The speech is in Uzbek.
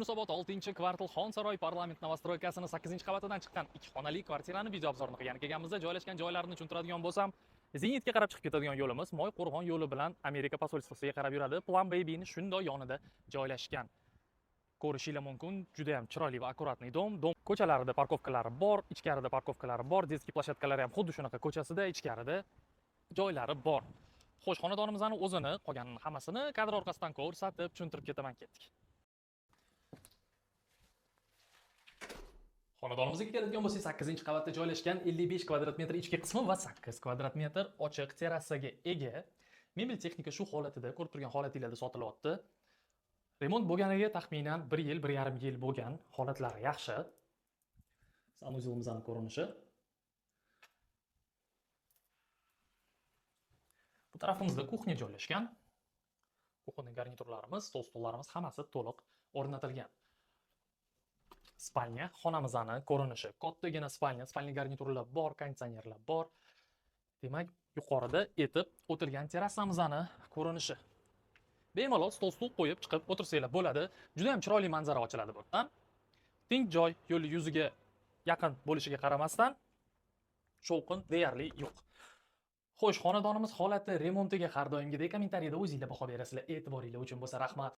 Yunusobod 6-kvartal Xonsaroy parlament novostroykasini 8-qavatidan chiqqan 2 xonali kvartirani video obzorini qilgan kelganimizda joylashgan joylarini tushuntiradigan bo'lsam, Zenitga qarab chiqib ketadigan yo'limiz Moyqo'rg'on yo'li bilan Amerika posolstvusiga qarab yuradi. Plan Baby'ni shundoq yonida joylashgan. Ko'rishingiz mumkin, juda ham chiroyli va akkuratniy dom. Ko'chalarida parkovkalari bor, ichkarida parkovkalari bor, detskiy planshetkalari ham xuddi shunaqa ko'chasida, ichkarida joylari bor. Xo'sh, xonadonimizning o'zini, qolganini hammasini kadr orqasidan ko'rsatib, tushuntirib ketaman, ketdik. Xonadonimizga keladigan bo'lsak, 8-qavatda joylashgan 55 kvadrat metr ichki qismi va 8 kvadrat metr ochiq terrasaga ega. Mebel texnika shu holatida, ko'rib turgan holatingizda sotilyapti. Remont bo'lganiga taxminan 1 yil, 1,5 yil bo'lgan, holatlari yaxshi. Sanuzelimizning ko'rinishi. Bu tarafimizda kuxnya joylashgan. Kuxnya garniturlarimiz, stol-stullarimiz hammasi to'liq o'rnatilgan. Spalnya, xonamizning ko'rinishi. Kattagina spalnya, spalnya garniturlar bor, konditsionerlar bor. Demak, yuqorida etib o'tilgan terrasamizning ko'rinishi. Bemalol stol-stul qo'yib chiqib o'tirsanglar bo'ladi. Juda ham chiroyli manzara ochiladi bu yerdan. Tinch joy, yo'l yuziga yaqin bo'lishiga qaramasdan shovqin deyarli yo'q. Xo'sh, xonadonimiz holati remontiga har doimgidek kommentariyada o'zingizlar baho berasizlar. E'tiboringlar uchun bo'lsa rahmat.